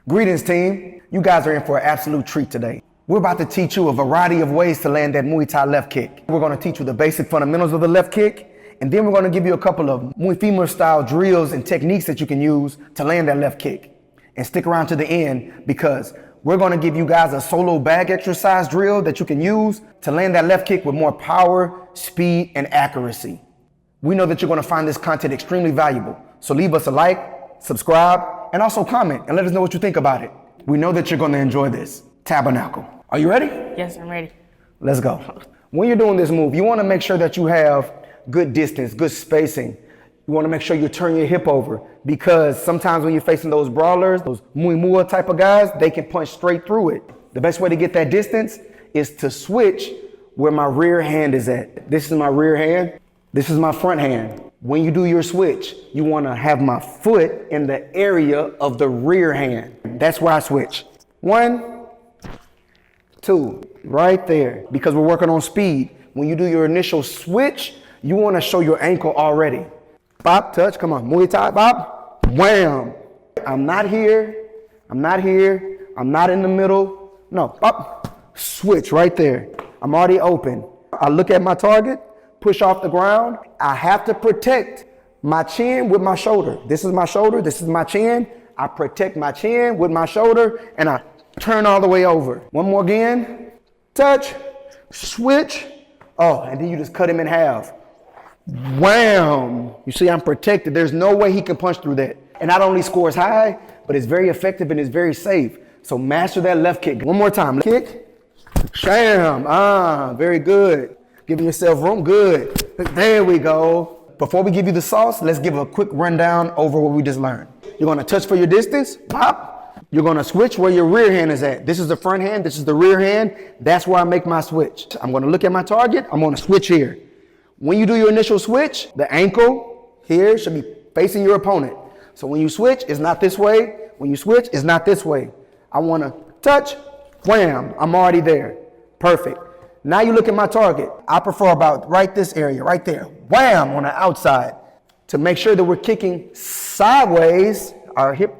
Greetings, team. You guys are in for an absolute treat today. We're about to teach you a variety of ways to land that Muay Thai left kick. We're going to teach you the basic fundamentals of the left kick, and then we're going to give you a couple of Muay Femur style drills and techniques that you can use to land that left kick. And stick around to the end because we're going to give you guys a solo bag exercise drill that you can use to land that left kick with more power, speed, and accuracy. We know that you're going to find this content extremely valuable. So leave us a like, subscribe, and also comment and let us know what you think about it. We know that you're going to enjoy this. Tabernacle. Are you ready? Yes, I'm ready. Let's go. When you're doing this move, you want to make sure that you have good distance, good spacing. You want to make sure you turn your hip over because sometimes when you're facing those brawlers, those Muay type of guys, they can punch straight through it. The best way to get that distance is to switch where my rear hand is at. This is my rear hand. This is my front hand. When you do your switch, you want to have my foot in the area of the rear hand. That's where I switch. 1, 2, right there. Because we're working on speed. When you do your initial switch, you want to show your ankle already. Bop, touch, come on. Muay Thai, bop, wham. I'm not here. I'm not here. I'm not in the middle. No, bop, switch right there. I'm already open. I look at my target. Push off the ground. I have to protect my chin with my shoulder. This is my shoulder, this is my chin. I protect my chin with my shoulder and I turn all the way over. One more again. Touch, switch. Oh, and then you just cut him in half. Wham! You see, I'm protected. There's no way he can punch through that. And not only scores high, but it's very effective and it's very safe. So master that left kick. One more time. Kick, sham. Very good. Giving yourself room, good. There we go. Before we give you the sauce, let's give a quick rundown over what we just learned. You're gonna touch for your distance, pop. You're gonna switch where your rear hand is at. This is the front hand, this is the rear hand. That's where I make my switch. I'm gonna look at my target, I'm gonna switch here. When you do your initial switch, the ankle here should be facing your opponent. So when you switch, it's not this way. When you switch, it's not this way. I wanna touch, wham, I'm already there. Perfect. Now you look at my target. I prefer about right this area, right there. Wham, on the outside. To make sure that we're kicking sideways, our hip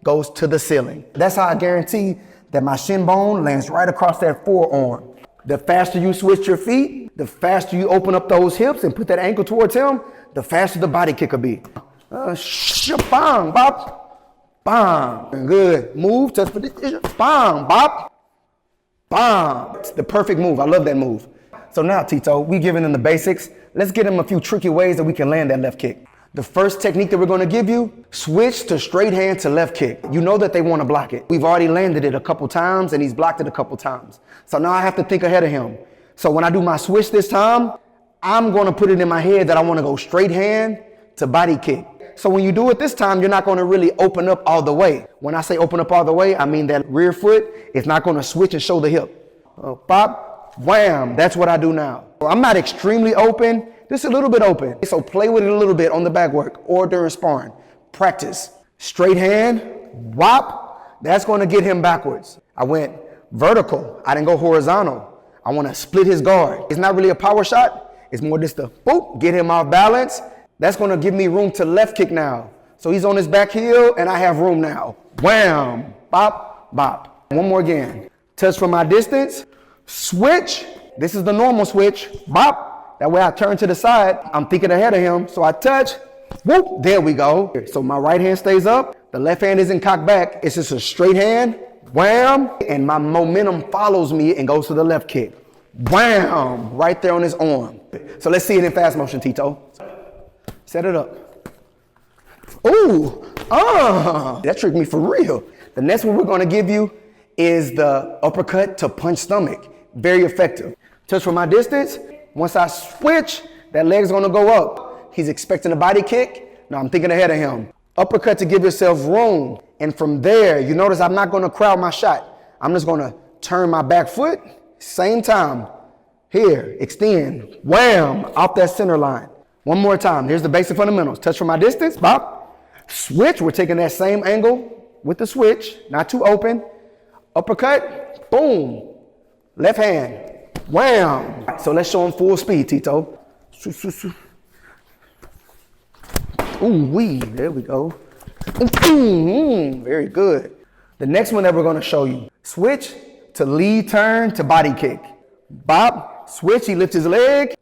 goes to the ceiling. That's how I guarantee that my shin bone lands right across that forearm. The faster you switch your feet, the faster you open up those hips and put that ankle towards him, the faster the body kick will be. Bang, bop, bang. Good. Move, touch for this. Bang, bop. Bomb. It's the perfect move. I love that move. So now, Tito, we've given them the basics. Let's get them a few tricky ways that we can land that left kick. The first technique that we're going to give you, switch to straight hand to left kick. You know that they want to block it. We've already landed it a couple times and he's blocked it a couple times. So now I have to think ahead of him. So when I do my switch this time, I'm going to put it in my head that I want to go straight hand to body kick. So when you do it this time, you're not going to really open up all the way. When I say open up all the way, I mean that rear foot is not going to switch and show the hip. Pop, wham, that's what I do now. I'm not extremely open, just a little bit open. So play with it a little bit on the back work or during sparring. Practice. Straight hand, whop, that's going to get him backwards. I went vertical, I didn't go horizontal. I want to split his guard. It's not really a power shot, it's more just a boop, get him off balance. That's going to give me room to left kick now. So he's on his back heel and I have room now. Wham, bop, bop. One more again. Touch from my distance, switch. This is the normal switch, bop. That way I turn to the side. I'm thinking ahead of him. So I touch, whoop, there we go. So my right hand stays up. The left hand isn't cocked back. It's just a straight hand, wham. And my momentum follows me and goes to the left kick. Wham, right there on his arm. So let's see it in fast motion, Tito. Set it up. Ooh, that tricked me for real. The next one we're gonna give you is the uppercut to punch stomach. Very effective. Touch from my distance. Once I switch, that leg's gonna go up. He's expecting a body kick. Now I'm thinking ahead of him. Uppercut to give yourself room. And from there, you notice I'm not gonna crowd my shot. I'm just gonna turn my back foot, same time. Here, extend, wham, off that center line. One more time. Here's the basic fundamentals. Touch from my distance, bop. Switch. We're taking that same angle with the switch, not too open. Uppercut, boom. Left hand, wham. So let's show him full speed, Tito. Ooh wee, there we go. Very good. The next one that we're gonna show you, switch to lead turn to body kick. Bop, switch, he lifts his leg.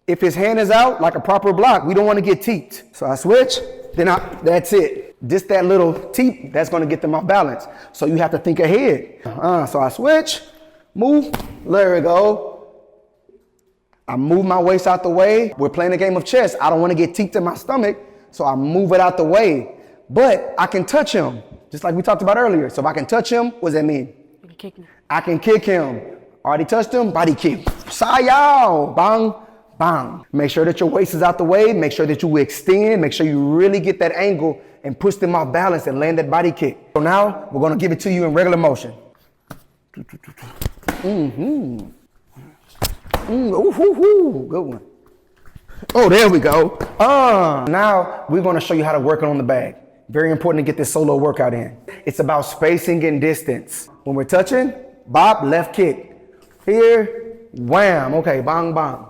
If his hand is out, like a proper block, we don't wanna get teeped. So I switch, then that's it. Just that little teep, that's gonna get them off balance. So you have to think ahead. So I switch, move, there we go. I move my waist out the way. We're playing a game of chess. I don't wanna get teeped in my stomach, so I move it out the way. But I can touch him, just like we talked about earlier. So if I can touch him, what does that mean? You can kick him. I can kick him. Already touched him, body kick. Sayao, bang, bang. Make sure that your waist is out the way. Make sure that you extend. Make sure you really get that angle and push them off balance and land that body kick. So now we're gonna give it to you in regular motion. Ooh, good one. Oh, there we go. Now we're gonna show you how to work it on the bag. Very important to get this solo workout in. It's about spacing and distance. When we're touching, bop, left kick. Here, wham, okay, bang, bang.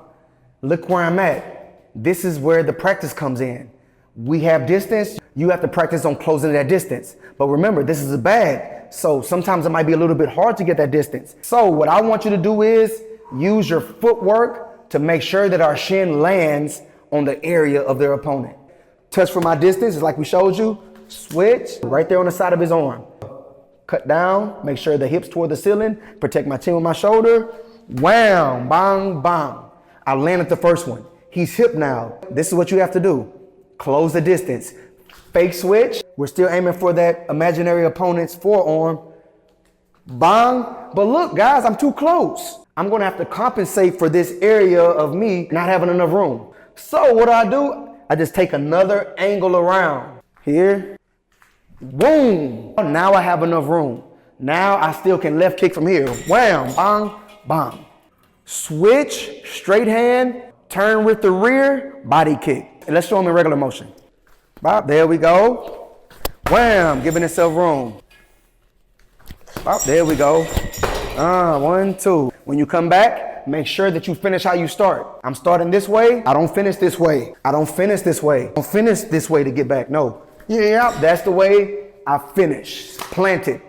Look where I'm at. This is where the practice comes in. We have distance, you have to practice on closing that distance. But remember, this is a bag, so sometimes it might be a little bit hard to get that distance. So what I want you to do is use your footwork to make sure that our shin lands on the area of their opponent. Touch from my distance, is like we showed you. Switch, right there on the side of his arm. Cut down, make sure the hips toward the ceiling, protect my chin with my shoulder. Wham, bang, bang. I landed the first one. He's hip now. This is what you have to do. Close the distance. Fake switch. We're still aiming for that imaginary opponent's forearm. Bang. But look, guys, I'm too close. I'm gonna have to compensate for this area of me not having enough room. So what do? I just take another angle around. Here. Boom. Now I have enough room. Now I still can left kick from here. Wham, bang, bang. Switch, straight hand, turn with the rear, body kick. And let's show them in regular motion. Bop, there we go. Wham, giving itself room. Bop, there we go. 1, 2. When you come back, make sure that you finish how you start. I'm starting this way. I don't finish this way. I don't finish this way. I don't finish this way to get back. No. Yeah, that's the way I finish. Planted.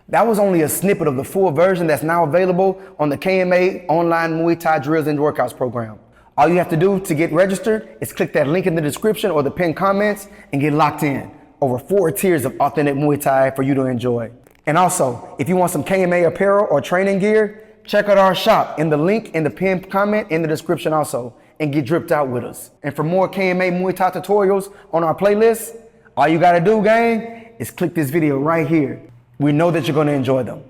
That was only a snippet of the full version that's now available on the KMA online Muay Thai drills and workouts program. All you have to do to get registered is click that link in the description or the pinned comments and get locked in. Over 4 tiers of authentic Muay Thai for you to enjoy. And also, if you want some KMA apparel or training gear, check out our shop in the link in the pinned comment in the description also and get dripped out with us. And for more KMA Muay Thai tutorials on our playlist, all you gotta do, gang, is click this video right here. We know that you're gonna enjoy them.